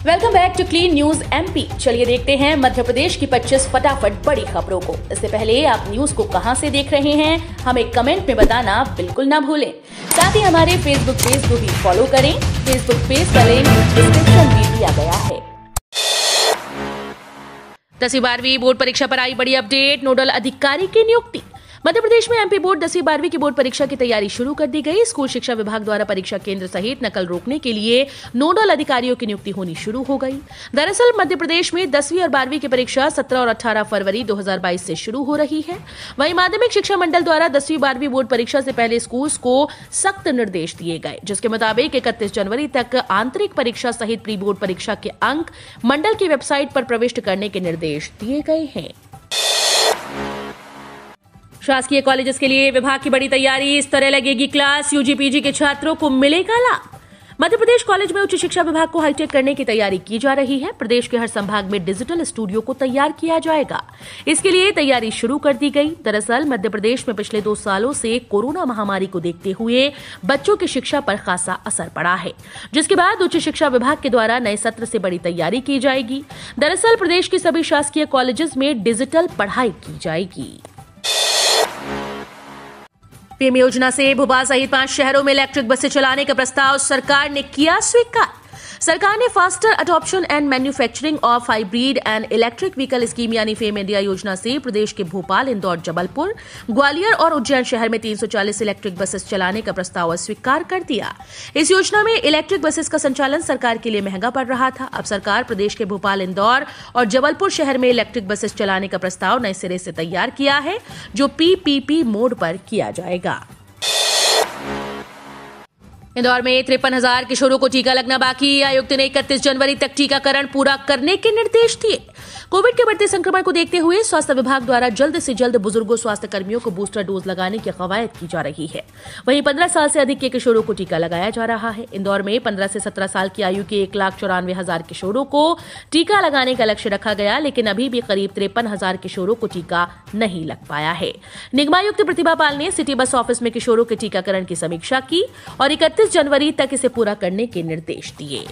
Welcome back to Clean News MP. चलिए देखते हैं मध्य प्रदेश की 25 फटाफट बड़ी खबरों को। इससे पहले आप न्यूज को कहां से देख रहे हैं हमें कमेंट में बताना बिल्कुल ना भूलें। साथ ही हमारे फेसबुक पेज को भी फॉलो करें। फेसबुक पेज का लिंक डिस्क्रिप्शन में दिया गया है। 10वीं 12वीं बोर्ड परीक्षा पर आई बड़ी अपडेट। नोडल अधिकारी की नियुक्ति। मध्य प्रदेश में एमपी बोर्ड 10वीं 12वीं की बोर्ड परीक्षा की तैयारी शुरू कर दी गई। स्कूल शिक्षा विभाग द्वारा परीक्षा केंद्र सहित नकल रोकने के लिए नोडल अधिकारियों की नियुक्ति होनी शुरू हो गई। दरअसल मध्य प्रदेश में 10वीं और 12वीं की परीक्षा 17 और 18 फरवरी 2022 से शुरू हो रही है। वहीं माध्यमिक शिक्षा मंडल द्वारा 10वीं 12वीं बोर्ड परीक्षा से पहले स्कूल्स को सख्त निर्देश दिए गए, जिसके मुताबिक 31 जनवरी तक आंतरिक परीक्षा सहित प्री बोर्ड परीक्षा के अंक मंडल की वेबसाइट पर प्रविष्ट करने के निर्देश दिए गए हैं। शासकीय कॉलेजेस के लिए विभाग की बड़ी तैयारी। इस तरह लगेगी क्लास। यूजी पीजी के छात्रों को मिलेगा लाभ। मध्य प्रदेश कॉलेज में उच्च शिक्षा विभाग को हाईटेक करने की तैयारी की जा रही है। प्रदेश के हर संभाग में डिजिटल स्टूडियो को तैयार किया जाएगा। इसके लिए तैयारी शुरू कर दी गई। दरअसल मध्य प्रदेश में पिछले 2 सालों से कोरोना महामारी को देखते हुए बच्चों की शिक्षा पर खासा असर पड़ा है, जिसके बाद उच्च शिक्षा विभाग के द्वारा नए सत्र से बड़ी तैयारी की जाएगी। दरअसल प्रदेश के सभी शासकीय कॉलेजेस में डिजिटल पढ़ाई की जाएगी। पीएम योजना से भोपाल सहित 5 शहरों में इलेक्ट्रिक बसें चलाने का प्रस्ताव सरकार ने किया स्वीकार। सरकार ने faster adoption and manufacturing of hybrid and electric vehicle scheme यानी फेम इंडिया योजना से प्रदेश के भोपाल, इंदौर, जबलपुर, ग्वालियर और उज्जैन शहर में 340 इलेक्ट्रिक बसेस चलाने का प्रस्ताव स्वीकार कर दिया। इस योजना में इलेक्ट्रिक बसेस का संचालन सरकार के लिए महंगा पड़ रहा था। अब सरकार प्रदेश के भोपाल, इंदौर और जबलपुर शहर में इलेक्ट्रिक बसेस चलाने का प्रस्ताव नए सिरे से तैयार किया है, जो पीपीपी मोड पर किया जाएगा। इंदौर में 53,000 किशोरों को टीका लगना बाकी। आयुक्त ने 31 जनवरी तक टीकाकरण पूरा करने के निर्देश दिए। कोविड के बढ़ते संक्रमण को देखते हुए स्वास्थ्य विभाग द्वारा जल्द से जल्द बुजुर्गों स्वास्थ्य कर्मियों को बूस्टर डोज लगाने की कवायद की जा रही है। वहीं 15 साल से अधिक के किशोरों को टीका लगाया जा रहा है। इंदौर में 15 से 17 साल की आयु के 1,94,000 किशोरों को टीका लगाने का लक्ष्य रखा गया, लेकिन अभी भी करीब 53,000 किशोरों को टीका नहीं लग पाया है। निगमायुक्त प्रतिभा पाल ने सिटी बस ऑफिस में किशोरों के टीकाकरण की समीक्षा की और 31 जनवरी तक इसे पूरा करने के निर्देश दिए।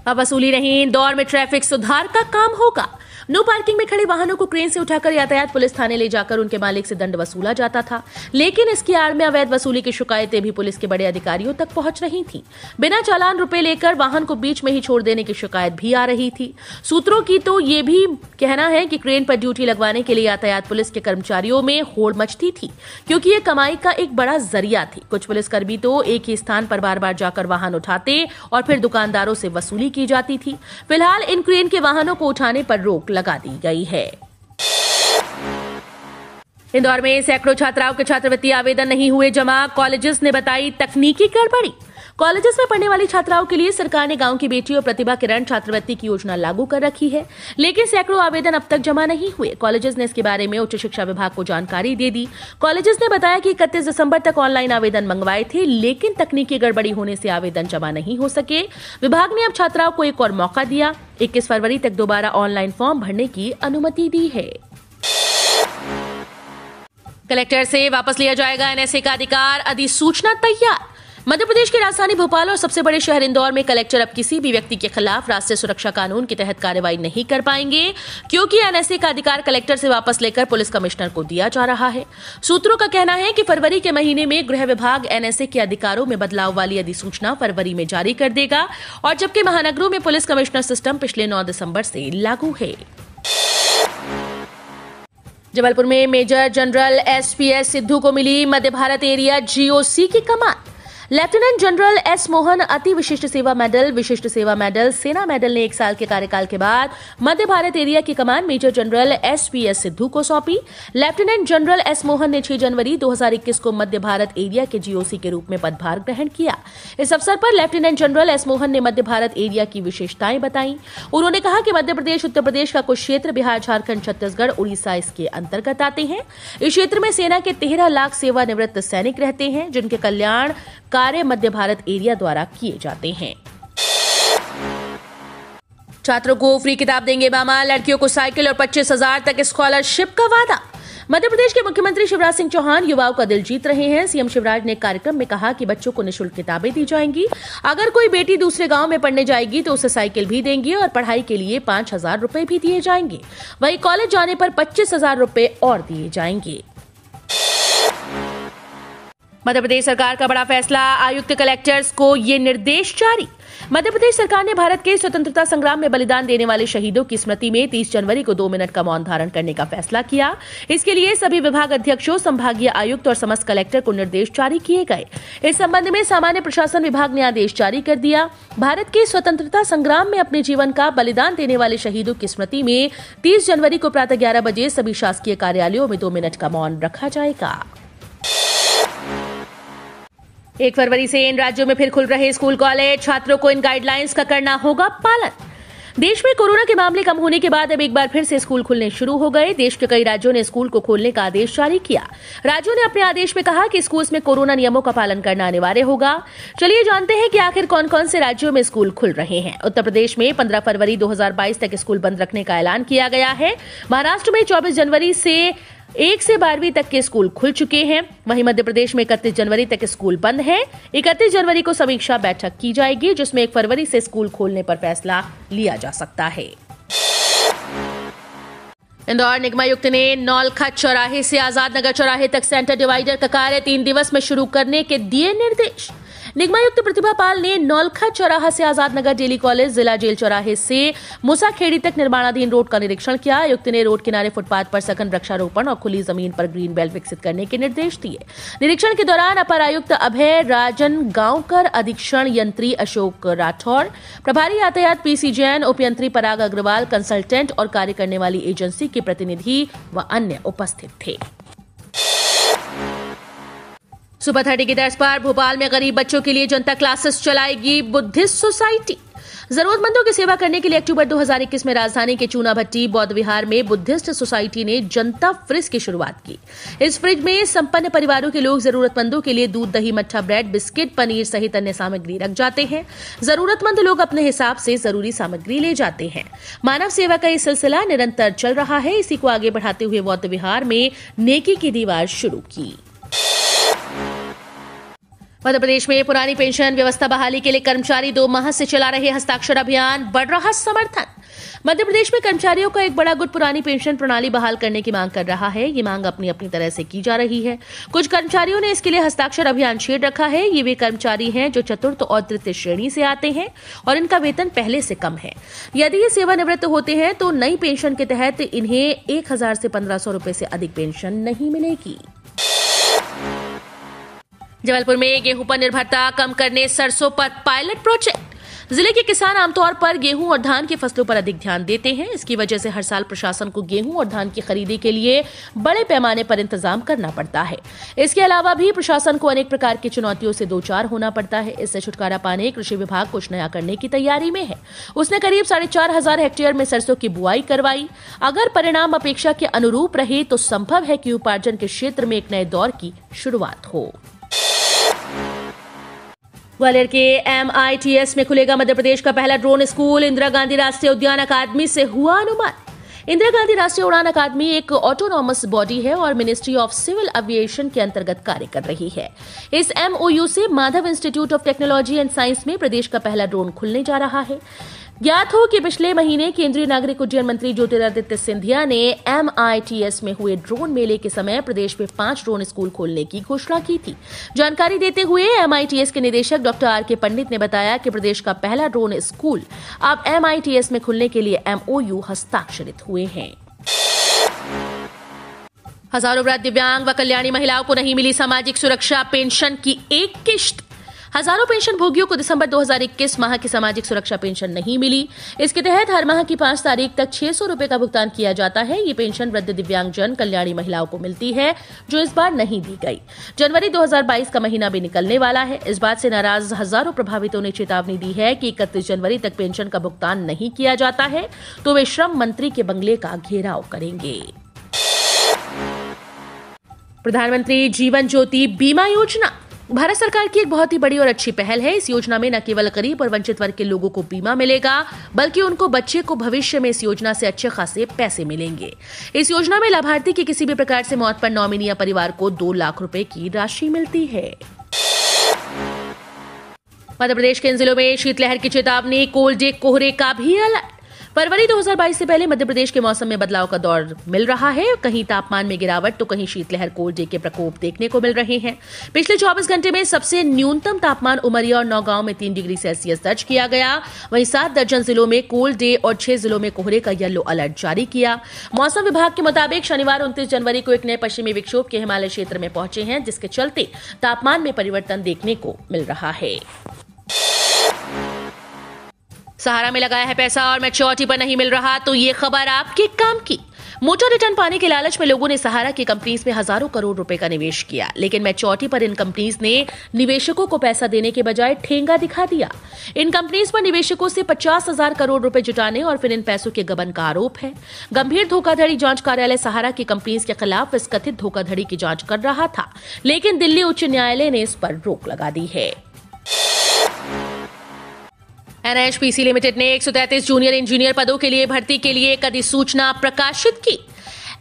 अब वसूली नहीं, इंदौर में ट्रैफिक सुधार का काम होगा। नो पार्किंग में खड़े वाहनों को क्रेन से उठाकर यातायात पुलिस थाने ले जाकर उनके मालिक से दंड वसूला जाता था, लेकिन इसकी आड़ में अवैध वसूली की शिकायतें भी पुलिस के बड़े अधिकारियों तक पहुंच रही थी। बिना चालान रुपए लेकर वाहन को बीच में ही छोड़ देने की शिकायत भी आ रही थी। सूत्रों की तो ये भी कहना है कि क्रेन पर ड्यूटी लगवाने के लिए यातायात पुलिस के कर्मचारियों में होड़ मचती थी, क्योंकि ये कमाई का एक बड़ा जरिया थी। कुछ पुलिसकर्मी तो एक ही स्थान पर बार बार जाकर वाहन उठाते और फिर दुकानदारों से वसूली की जाती थी। फिलहाल इन क्रेन के वाहनों को उठाने पर रोक लगा दी गई है। इंदौर में सैकड़ों छात्राओं के छात्रवृत्ति आवेदन नहीं हुए जमा। कॉलेजेस ने बताई तकनीकी गड़बड़ी। कॉलेजेस में पढ़ने वाली छात्राओं के लिए सरकार ने गांव की बेटी और प्रतिभा किरण छात्रवृत्ति की योजना लागू कर रखी है, लेकिन सैकड़ों आवेदन अब तक जमा नहीं हुए। कॉलेजेस ने इसके बारे में उच्च शिक्षा विभाग को जानकारी दे दी। कॉलेजेस ने बताया कि 31 दिसंबर तक ऑनलाइन आवेदन मंगवाए थे, लेकिन तकनीकी गड़बड़ी होने से आवेदन जमा नहीं हो सके। विभाग ने अब छात्राओं को एक और मौका दिया। 21 फरवरी तक दोबारा ऑनलाइन फॉर्म भरने की अनुमति दी है। कलेक्टर से वापस लिया जाएगा एनएसए का अधिकार। अधिसूचना तैयार। मध्य प्रदेश की राजधानी भोपाल और सबसे बड़े शहर इंदौर में कलेक्टर अब किसी भी व्यक्ति के खिलाफ राष्ट्रीय सुरक्षा कानून के तहत कार्रवाई नहीं कर पाएंगे, क्योंकि एनएसए का अधिकार कलेक्टर से वापस लेकर पुलिस कमिश्नर को दिया जा रहा है। सूत्रों का कहना है कि फरवरी के महीने में गृह विभाग एनएसए के अधिकारों में बदलाव वाली अधिसूचना फरवरी में जारी कर देगा, और जबकि महानगरों में पुलिस कमिश्नर सिस्टम पिछले 9 दिसंबर से लागू है। जबलपुर में मेजर जनरल एसपीएस सिद्धू को मिली मध्य भारत एरिया जीओसी की कमान। लेफ्टिनेंट जनरल एस मोहन अति विशिष्ट सेवा मेडल, सेना मेडल ने 1 साल के कार्यकाल के बाद मध्य भारत एरिया की कमान मेजर जनरल एसपीएस सिद्धू को सौंपी। लेफ्टिनेंट जनरल एस मोहन ने 6 जनवरी 2021 को मध्य भारत एरिया के जीओसी के रूप में पदभार ग्रहण किया। इस अवसर पर लेफ्टिनेंट जनरल एस मोहन ने मध्य भारत एरिया की विशेषताएं बताई। उन्होंने कहा कि मध्य प्रदेश, उत्तर प्रदेश का कुछ क्षेत्र, बिहार, झारखंड, छत्तीसगढ़, उड़ीसा इसके अंतर्गत आते हैं। इस क्षेत्र में सेना के 13 लाख सेवानिवृत्त सैनिक रहते हैं, जिनके कल्याण कार्य मध्य भारत एरिया द्वारा किए जाते हैं। छात्रों को फ्री किताब देंगे मामा। लड़कियों को साइकिल और 25,000 तक स्कॉलरशिप का वादा। मध्य प्रदेश के मुख्यमंत्री शिवराज सिंह चौहान युवाओं का दिल जीत रहे हैं। सीएम शिवराज ने एक कार्यक्रम में कहा कि बच्चों को निःशुल्क किताबें दी जाएंगी। अगर कोई बेटी दूसरे गांव में पढ़ने जाएगी तो उसे साइकिल भी देंगे और पढ़ाई के लिए 5,000 रुपए भी दिए जाएंगे। वहीं कॉलेज जाने पर 25,000 रुपए और दिए जाएंगे। मध्य प्रदेश सरकार का बड़ा फैसला, आयुक्त कलेक्टर्स को ये निर्देश जारी। मध्य प्रदेश सरकार ने भारत के स्वतंत्रता संग्राम में बलिदान देने वाले शहीदों की स्मृति में 30 जनवरी को 2 मिनट का मौन धारण करने का फैसला किया। इसके लिए सभी विभाग अध्यक्षों, संभागीय आयुक्त और समस्त कलेक्टर को निर्देश जारी किए गए। इस संबंध में सामान्य प्रशासन विभाग ने आदेश जारी कर दिया। भारत के स्वतंत्रता संग्राम में अपने जीवन का बलिदान देने वाले शहीदों की स्मृति में 30 जनवरी को प्रातः 11 बजे सभी शासकीय कार्यालयों में 2 मिनट का मौन रखा जाएगा। 1 फरवरी से इन राज्यों में फिर खुल रहे स्कूल कॉलेज, छात्रों को इन गाइडलाइंस का करना होगा पालन। देश में कोरोना के मामले कम होने के बाद अब एक बार फिर से स्कूल खुलने शुरू हो गए। देश के कई राज्यों ने स्कूल को खोलने का आदेश जारी किया। राज्यों ने अपने आदेश में कहा कि स्कूल्स में कोरोना नियमों का पालन करना अनिवार्य होगा। चलिए जानते हैं कि आखिर कौन कौन से राज्यों में स्कूल खुल रहे हैं। उत्तर प्रदेश में 15 फरवरी 2022 तक स्कूल बंद रखने का ऐलान किया गया है। महाराष्ट्र में 24 जनवरी से 1 से 12वीं तक के स्कूल खुल चुके हैं। वहीं मध्य प्रदेश में 31 जनवरी तक स्कूल बंद है। 31 जनवरी को समीक्षा बैठक की जाएगी, जिसमें 1 फरवरी से स्कूल खोलने पर फैसला लिया जा सकता है। इंदौर निगमायुक्त ने नौलखा चौराहे से आजाद नगर चौराहे तक सेंटर डिवाइडर का कार्य 3 दिवस में शुरू करने के दिए निर्देश। निगमायुक्त प्रतिभा पाल ने नौलखा चौराहा से आजाद नगर डेली कॉलेज, जिला जेल चौराहे से मुसाखेड़ी तक निर्माणाधीन रोड का निरीक्षण किया। आयुक्त ने रोड किनारे फुटपाथ पर सघन वृक्षारोपण और खुली जमीन पर ग्रीन बेल्ट विकसित करने के निर्देश दिए। निरीक्षण के दौरान अपर आयुक्त अभय राजन गांवकर, अधीक्षण यंत्री अशोक राठौर, प्रभारी यातायात पीसी जैन, उपयंत्री पराग अग्रवाल, कंसल्टेंट और कार्य करने वाली एजेंसी के प्रतिनिधि व अन्य उपस्थित थे। सुपर 30 की तर्ज पर भोपाल में गरीब बच्चों के लिए जनता क्लासेस चलाएगी बुद्धिस्ट सोसाइटी। जरूरतमंदों की सेवा करने के लिए अक्टूबर 2021 में राजधानी के चूना भट्टी बौद्ध विहार में बुद्धिस्ट सोसाइटी ने जनता फ्रिज की शुरुआत की। इस फ्रिज में संपन्न परिवारों के लोग जरूरतमंदों के लिए दूध, दही, मट्ठा, ब्रेड, बिस्किट, पनीर सहित अन्य सामग्री रख जाते हैं। जरूरतमंद लोग अपने हिसाब से जरूरी सामग्री ले जाते हैं। मानव सेवा का ये सिलसिला निरंतर चल रहा है। इसी को आगे बढ़ाते हुए बौद्ध विहार में नेकी की दीवार शुरू की। मध्य प्रदेश में पुरानी पेंशन व्यवस्था बहाली के लिए कर्मचारी 2 माह से चला रहे हस्ताक्षर अभियान, बढ़ रहा समर्थन। मध्य प्रदेश में कर्मचारियों का एक बड़ा गुट पुरानी पेंशन प्रणाली बहाल करने की मांग कर रहा है। ये मांग अपनी अपनी तरह से की जा रही है। कुछ कर्मचारियों ने इसके लिए हस्ताक्षर अभियान छेड़ रखा है। ये वे कर्मचारी हैं जो चतुर्थ और तृतीय श्रेणी से आते हैं और इनका वेतन पहले से कम है। यदि ये सेवानिवृत्त होते हैं तो नई पेंशन के तहत इन्हें 1,000 से 1,500 रुपए से अधिक पेंशन नहीं मिलेगी। जबलपुर में गेहूं पर निर्भरता कम करने सरसों पर पायलट प्रोजेक्ट। जिले के किसान आमतौर पर गेहूं और धान की फसलों पर अधिक ध्यान देते हैं। इसकी वजह से हर साल प्रशासन को गेहूं और धान की खरीदी के लिए बड़े पैमाने पर इंतजाम करना पड़ता है। इसके अलावा भी प्रशासन को अनेक प्रकार की चुनौतियों से दो चार होना पड़ता है। इससे छुटकारा पाने कृषि विभाग कुछ नया करने की तैयारी में है। उसने करीब 4,500 हेक्टेयर में सरसों की बुआई करवाई। अगर परिणाम अपेक्षा के अनुरूप रहे तो संभव है कि उपार्जन के क्षेत्र में एक नए दौर की शुरुआत हो। ग्वालियर के MITS में खुलेगा मध्य प्रदेश का पहला ड्रोन स्कूल। इंदिरा गांधी राष्ट्रीय उद्यान अकादमी से हुआ अनुमान। इंदिरा गांधी राष्ट्रीय उड़ान अकादमी एक ऑटोनॉमस बॉडी है और मिनिस्ट्री ऑफ सिविल एविएशन के अंतर्गत कार्य कर रही है। इस MOU से Madhav institute of technology and science में प्रदेश का पहला ड्रोन खुलने जा रहा है। ज्ञात हो कि पिछले महीने केंद्रीय नागरिक उड्डयन मंत्री ज्योतिरादित्य सिंधिया ने MITS में हुए ड्रोन मेले के समय प्रदेश में 5 ड्रोन स्कूल खोलने की घोषणा की थी। जानकारी देते हुए MITS के निदेशक डॉक्टर RK पंडित ने बताया कि प्रदेश का पहला ड्रोन स्कूल अब MITS में खुलने के लिए MOU हस्ताक्षरित हुए हैं। हजारों वृद्ध, दिव्यांग व कल्याणी महिलाओं को नहीं मिली सामाजिक सुरक्षा पेंशन की एक किश्त। हजारों पेंशन भोगियों को दिसंबर 2021 माह की सामाजिक सुरक्षा पेंशन नहीं मिली। इसके तहत हर माह की 5 तारीख तक 600 रुपए का भुगतान किया जाता है। ये पेंशन वृद्ध, दिव्यांगजन, कल्याणी महिलाओं को मिलती है जो इस बार नहीं दी गई। जनवरी 2022 का महीना भी निकलने वाला है। इस बात से नाराज हजारों प्रभावितों ने चेतावनी दी है कि 31 जनवरी तक पेंशन का भुगतान नहीं किया जाता है तो वे श्रम मंत्री के बंगले का घेराव करेंगे। प्रधानमंत्री जीवन ज्योति बीमा योजना भारत सरकार की एक बहुत ही बड़ी और अच्छी पहल है। इस योजना में न केवल गरीब और वंचित वर्ग के लोगों को बीमा मिलेगा, बल्कि उनको बच्चे को भविष्य में इस योजना से अच्छे खासे पैसे मिलेंगे। इस योजना में लाभार्थी की किसी भी प्रकार से मौत पर नॉमिनी या परिवार को 2 लाख रुपए की राशि मिलती है। मध्य प्रदेश के इन जिलों में शीतलहर की चेतावनी, कोल्ड डे कोहरे का भी अलर्ट। फरवरी 2022 से पहले मध्य प्रदेश के मौसम में बदलाव का दौर मिल रहा है। कहीं तापमान में गिरावट तो कहीं शीतलहर कोल्ड डे के प्रकोप देखने को मिल रहे हैं। पिछले 24 घंटे में सबसे न्यूनतम तापमान उमरिया और नौगांव में 3 डिग्री सेल्सियस दर्ज किया गया। वहीं 7 दर्जन जिलों में कोल्ड डे और 6 जिलों में कोहरे का येलो अलर्ट जारी किया। मौसम विभाग के मुताबिक शनिवार 29 जनवरी को एक नए पश्चिमी विक्षोभ के हिमालय क्षेत्र में पहुंचे हैं, जिसके चलते तापमान में परिवर्तन देखने को मिल रहा है। सहारा में लगाया है पैसा और मैच्योरिटी पर नहीं मिल रहा, तो ये खबर आपके काम की। मोटर रिटर्न पाने के लालच में लोगों ने सहारा की कंपनीज में हजारों करोड़ रुपए का निवेश किया, लेकिन मैच्योरिटी पर इन कंपनीज ने निवेशकों को पैसा देने के बजाय ठेंगा दिखा दिया। इन कंपनीज पर निवेशकों से 50,000 करोड़ रुपए जुटाने और फिर इन पैसों के गबन का आरोप है। गंभीर धोखाधड़ी जांच कार्यालय सहारा की कंपनीज के खिलाफ इस कथित धोखाधड़ी की जांच कर रहा था, लेकिन दिल्ली उच्च न्यायालय ने इस पर रोक लगा दी है। NHPC लिमिटेड ने 133 जूनियर इंजीनियर पदों के लिए भर्ती के लिए एक अधिसूचना प्रकाशित की।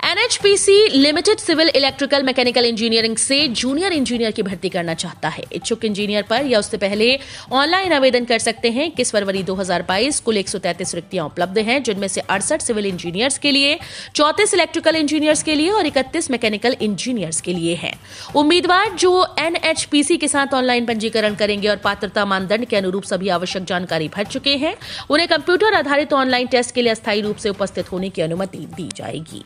NHPC limited civil electrical mechanical engineering से जूनियर इंजीनियर की भर्ती करना चाहता है। इच्छुक इंजीनियर पर या उससे पहले ऑनलाइन आवेदन कर सकते हैं। 21 फरवरी 2022 कुल 133 रिक्तियां उपलब्ध हैं, जिनमें से 68 सिविल इंजीनियर्स के लिए, 34 इलेक्ट्रिकल इंजीनियर्स के लिए और 31 मैकेनिकल इंजीनियर्स के लिए है। उम्मीदवार जो NHPC के साथ ऑनलाइन पंजीकरण करेंगे और पात्रता मानदंड के अनुरूप सभी आवश्यक जानकारी भर चुके हैं, उन्हें कंप्यूटर आधारित ऑनलाइन टेस्ट के लिए अस्थायी रूप से उपस्थित होने की अनुमति दी जाएगी।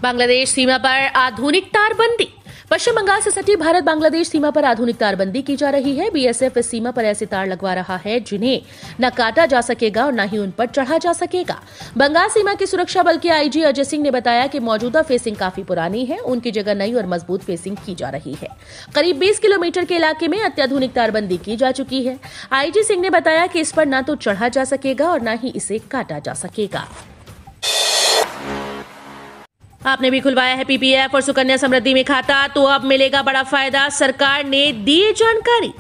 बांग्लादेश सीमा पर आधुनिक तारबंदी। पश्चिम बंगाल से सटी भारत बांग्लादेश सीमा पर आधुनिक तारबंदी की जा रही है। BSF इस सीमा पर ऐसे तार लगवा रहा है जिन्हें न काटा जा सकेगा और न ही उन पर चढ़ा जा सकेगा। बंगाल सीमा की सुरक्षा बल के IG अजय सिंह ने बताया कि मौजूदा फेसिंग काफी पुरानी है, उनकी जगह नई और मजबूत फेसिंग की जा रही है। करीब 20 किलोमीटर के इलाके में अत्याधुनिक तारबंदी की जा चुकी है। IG सिंह ने बताया कि इस पर न तो चढ़ा जा सकेगा और न ही इसे काटा जा सकेगा। आपने भी खुलवाया है PPF और सुकन्या समृद्धि में खाता, तो अब मिलेगा बड़ा फायदा। सरकार ने दी जानकारी।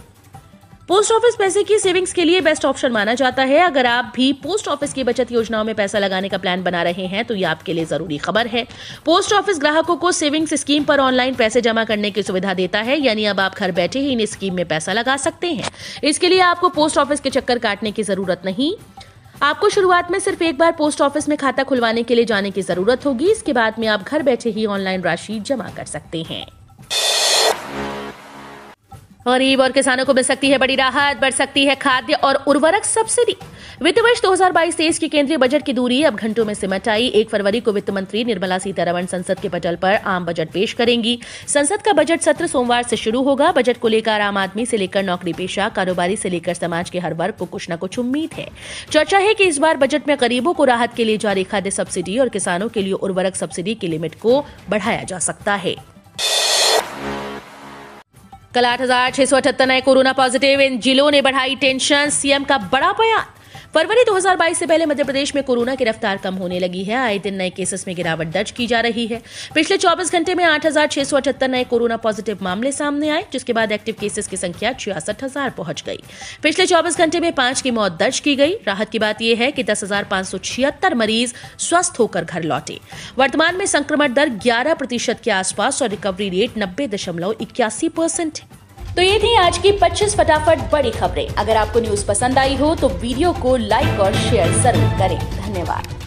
पोस्ट ऑफिस पैसे की सेविंग्स के लिए बेस्ट ऑप्शन माना जाता है। अगर आप भी पोस्ट ऑफिस की बचत योजनाओं में पैसा लगाने का प्लान बना रहे हैं तो ये आपके लिए जरूरी खबर है। पोस्ट ऑफिस ग्राहकों को सेविंग्स स्कीम पर ऑनलाइन पैसे जमा करने की सुविधा देता है, यानी अब आप घर बैठे ही इन स्कीम में पैसा लगा सकते हैं। इसके लिए आपको पोस्ट ऑफिस के चक्कर काटने की जरूरत नहीं। आपको शुरुआत में सिर्फ एक बार पोस्ट ऑफिस में खाता खुलवाने के लिए जाने की जरूरत होगी। इसके बाद में आप घर बैठे ही ऑनलाइन राशि जमा कर सकते हैं। गरीब और किसानों को मिल सकती है बड़ी राहत, बढ़ सकती है खाद्य और उर्वरक सब्सिडी। वित्त वर्ष 2022-23 की केंद्रीय बजट की दूरी अब घंटों में सिमट आई। 1 फरवरी को वित्त मंत्री निर्मला सीतारमण संसद के पटल पर आम बजट पेश करेंगी। संसद का बजट सत्र सोमवार से शुरू होगा। बजट को लेकर आम आदमी से लेकर नौकरी पेशा, कारोबारी से लेकर समाज के हर वर्ग को कुछ न कुछ उम्मीद है। चर्चा है कि इस बार बजट में गरीबों को राहत के लिए जारी खाद्य सब्सिडी और किसानों के लिए उर्वरक सब्सिडी की लिमिट को बढ़ाया जा सकता है। कल 8,678 नए कोरोना पॉजिटिव। इन जिलों ने बढ़ाई टेंशन, सीएम का बड़ा बयान। फरवरी 2022 से पहले मध्य प्रदेश में कोरोना की रफ्तार कम होने लगी है। आए दिन नए केसेस में गिरावट दर्ज की जा रही है। पिछले 24 घंटे में 8,678 नए कोरोना पॉजिटिव मामले सामने आए, जिसके बाद एक्टिव केसेस की संख्या 66,000 पहुंच गई। पिछले 24 घंटे में 5 की मौत दर्ज की गई। राहत की बात यह है कि 10,576 मरीज स्वस्थ होकर घर लौटे। वर्तमान में संक्रमण दर 11% के आसपास और रिकवरी रेट 90.81% है। तो ये थी आज की 25 फटाफट बड़ी खबरें। अगर आपको न्यूज पसंद आई हो तो वीडियो को लाइक और शेयर जरूर करें। धन्यवाद।